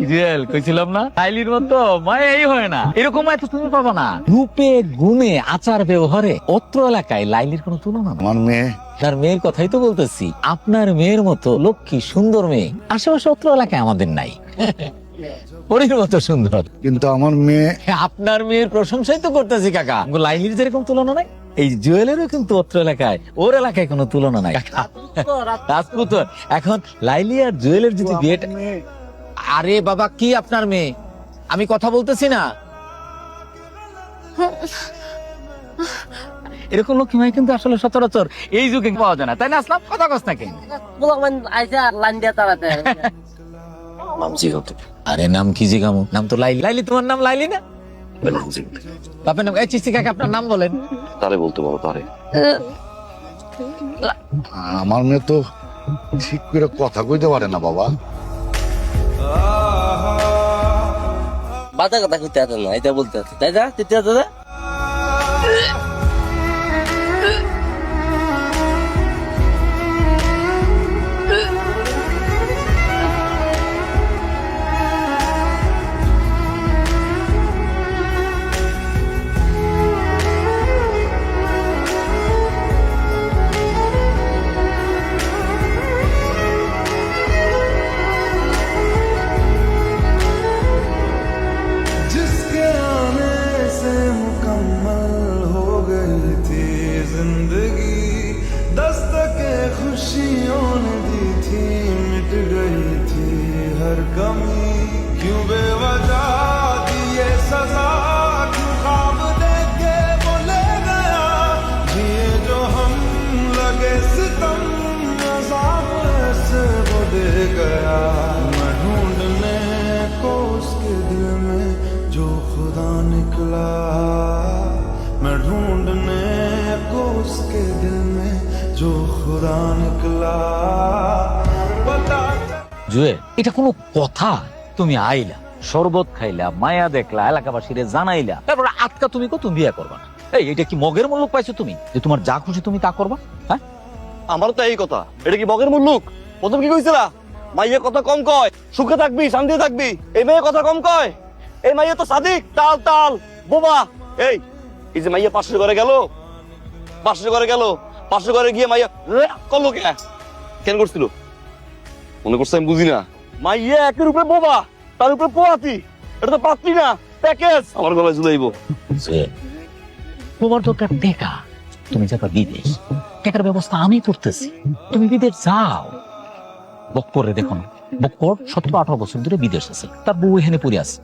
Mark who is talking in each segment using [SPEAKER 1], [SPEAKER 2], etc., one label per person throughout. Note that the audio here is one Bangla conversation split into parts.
[SPEAKER 1] জুয়েল কইছিলাম না লাইলির মতো মায়াই হয় না, এরকম এত তুমি পাবা না। রূপে গুণে আচার ব্যবহারে অত্র এলাকায় লাইলির কোনো তুলনা না।
[SPEAKER 2] আমার মেয়ে,
[SPEAKER 1] আপনার মেয়ের কথাই তো বলতেছি, আপনার মেয়ের মতো লক্ষ্মী সুন্দর মেয়ে আশেপাশে অত্র এলাকায় আমাদের নাই। পরীর মতো সুন্দর।
[SPEAKER 2] কিন্তু আমার মেয়ে,
[SPEAKER 1] আপনার মেয়ের প্রশংসাই তো করতেছি কাকা, লাইলির যেরকম তুলনা নাই, এই জুয়েলেরও কিন্তু অত্র এলাকায় ওর এলাকায় কোনো তুলনা নাই কাকা। রাজপুত এখন লাইলি আর জুয়েলের যদি বিয়েটা, আরে বাবা কি আপনার মেয়ে, আমি কথা বলতেছি না। এরকম লক্ষ্মী মাই কিন্তু আসলে সচরাচর এই যুগে পাওয়া যায় না, তাই না আসলাম? কথা কস নাকি? আরে নাম কি জিগামু, নাম তো লাইলি। লাইলি তোমার নাম লাইলি না? বাপের নাম চিস্তি কাকা, আপনার নাম বলেন।
[SPEAKER 3] তারে বলতে বলো তারে।
[SPEAKER 2] আমার মেয়ে তো ঠিক করে কথা কইতে পারে না বাবা।
[SPEAKER 4] বাতা কথা কইতে না, এটা বলতে আছে তাই না? দাদা
[SPEAKER 5] जिसके आने से मुकम्मल हो गई थी जिंदगी, दस्तके खुशियों ने दी थी, मिट गई थी हर कमी। क्यों बेवजह दिए सजा, क्यों ख्वाब देख के वो ले गया, जिए जो हम लगे सितम, अज़ाब ऐसे वो दे गया। मैं ढूंढने को उसके दिल में जो खुदा निकला, मैं ढूंढने को उसके दिल में जो खुदा निकला। पता
[SPEAKER 1] জুয়েল এটা কোনো কথা? তুমি আইলা, শরবত খাইলা, মায়া দেখলা, এলাকাবাসীরে জানাইলা, তারপরে আটকা তুমি কত বিয়ে করবা না? এই এটা কি মগের মুল্লুক পাইছো তুমি, যে তোমার যা খুশি তুমি তা করবা? হ্যাঁ,
[SPEAKER 3] আমারও তো এই কথা। এটা কি বগের মুল্লুক? প্রথম কি কইছিলা? মাইয়া কথা কম কয়, সুখে থাকবি শান্তি থাকবি। এই মেয়ে কথা কম কয়। এই মাইয়া তো সাদিক, তাল তাল বোবা। এই এই যে মাইয়া পাশের ঘরে গেল, পাশের ঘরে গেল, পাশের ঘরে গিয়ে মাইয়া করলো কেন করছিল? মনে করছে আমি বুঝি না। মাইয়া একের উপরে বোবা, তার উপরে পোয়াতি। এটা তো পাত্রী না, প্যাকেজ। আমার গলায় ঝুলাইবো।
[SPEAKER 1] জুয়েল, তোমার দরকার টেকা, তুমি যাবা বিদেশ, টেকার ব্যবস্থা আমি করতেছি, তুমি বিদেশ যাও। বক্করে দেখো না, বক্কর 17-18 বছর ধরে বিদেশ আছে, তার বউ এখানে পড়ে আছে,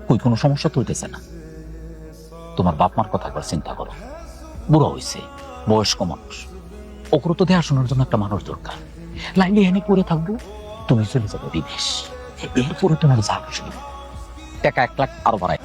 [SPEAKER 1] কই কোনো সমস্যা তো হইতেছে না। তোমার বাপ মার কথা একবার চিন্তা করো, বুড়ো হয়েছে, বয়স্ক মানুষ, ওগুলো তো দেখাশোনার জন্য একটা মানুষ দরকার। লাইনে এনে পড়ে থাকবো, তুমি চলে যাবে বিদেশ, এরপরে তোমার যা খুশি টাকা 1 লাখ আরো বাড়াই।